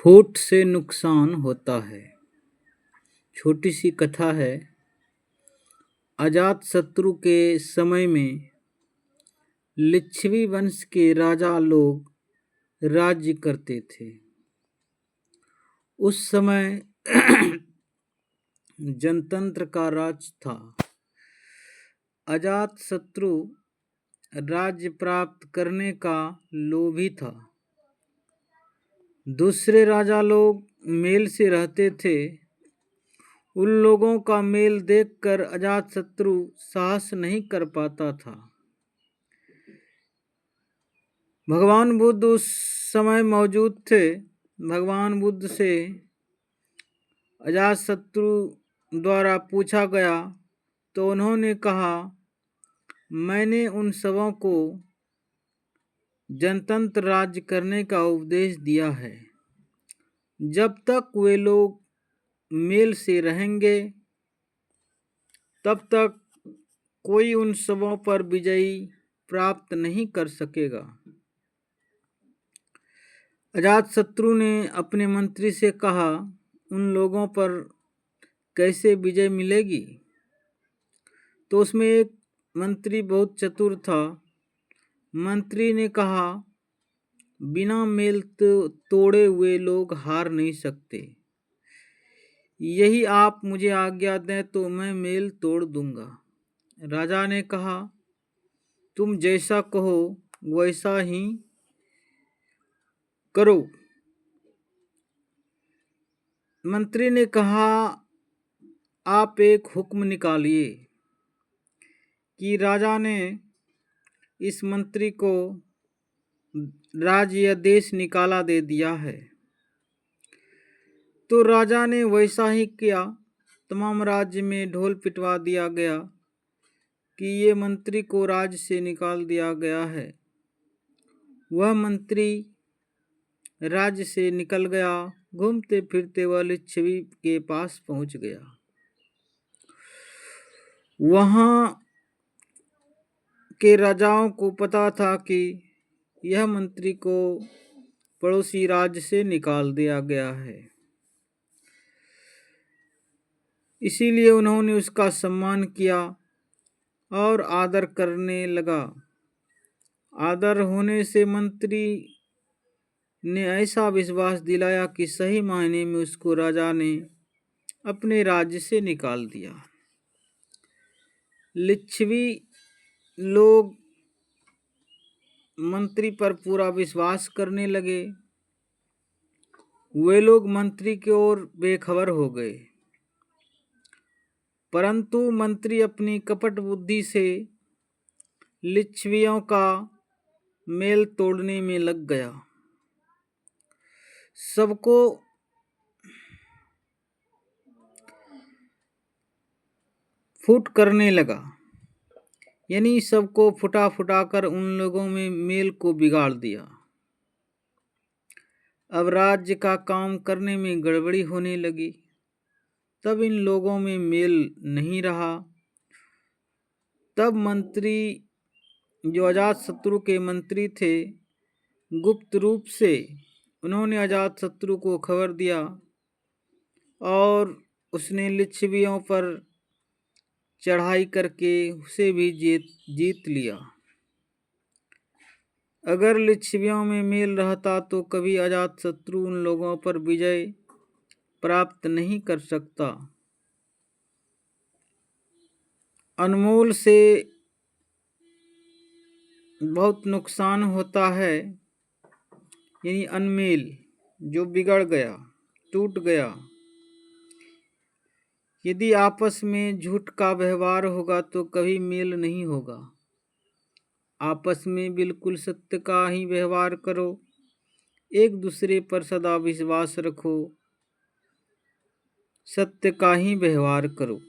फूट से नुकसान होता है। छोटी सी कथा है। अजातशत्रु के समय में लिच्छवी वंश के राजा लोग राज्य करते थे। उस समय जनतंत्र का राज था। अजातशत्रु राज्य प्राप्त करने का लोभी था। दूसरे राजा लोग मेल से रहते थे। उन लोगों का मेल देखकर अजातशत्रु साहस नहीं कर पाता था। भगवान बुद्ध उस समय मौजूद थे। भगवान बुद्ध से अजातशत्रु द्वारा पूछा गया तो उन्होंने कहा, मैंने उन सबों को जनतंत्र राज्य करने का उपदेश दिया है। जब तक वे लोग मेल से रहेंगे तब तक कोई उन सबों पर विजय प्राप्त नहीं कर सकेगा। अजातशत्रु ने अपने मंत्री से कहा, उन लोगों पर कैसे विजय मिलेगी? तो उसमें एक मंत्री बहुत चतुर था। मंत्री ने कहा, बिना मेल तोड़े हुए लोग हार नहीं सकते। यही आप मुझे आज्ञा दें तो मैं मेल तोड़ दूंगा। राजा ने कहा, तुम जैसा कहो वैसा ही करो। मंत्री ने कहा, आप एक हुक्म निकालिए। कि राजा ने इस मंत्री को राज्य या देश निकाला दे दिया है। तो राजा ने वैसा ही किया। तमाम राज्य में ढोल पिटवा दिया गया कि ये मंत्री को राज्य से निकाल दिया गया है। वह मंत्री राज्य से निकल गया। घूमते फिरते वह लिच्छवी के पास पहुंच गया। वहां के राजाओं को पता था कि यह मंत्री को पड़ोसी राज्य से निकाल दिया गया है। इसीलिए उन्होंने उसका सम्मान किया और आदर करने लगा। आदर होने से मंत्री ने ऐसा विश्वास दिलाया कि सही मायने में उसको राजा ने अपने राज्य से निकाल दिया। लिच्छवी लोग मंत्री पर पूरा विश्वास करने लगे। वे लोग मंत्री की ओर बेखबर हो गए। परंतु मंत्री अपनी कपट बुद्धि से लिच्छवियों का मेल तोड़ने में लग गया। सबको फूट करने लगा, यानी सबको फुटा फुटा कर उन लोगों में मेल को बिगाड़ दिया। अब राज्य का काम करने में गड़बड़ी होने लगी। तब इन लोगों में मेल नहीं रहा। तब मंत्री जो अजातशत्रु के मंत्री थे, गुप्त रूप से उन्होंने अजातशत्रु को खबर दिया और उसने लिच्छवियों पर चढ़ाई करके उसे भी जीत लिया। अगर लिच्छवियों में मेल रहता तो कभी अजातशत्रु उन लोगों पर विजय प्राप्त नहीं कर सकता। अनमोल से बहुत नुकसान होता है, यानी अनमेल जो बिगड़ गया, टूट गया। यदि आपस में झूठ का व्यवहार होगा तो कभी मेल नहीं होगा। आपस में बिल्कुल सत्य का ही व्यवहार करो। एक दूसरे पर सदा विश्वास रखो। सत्य का ही व्यवहार करो।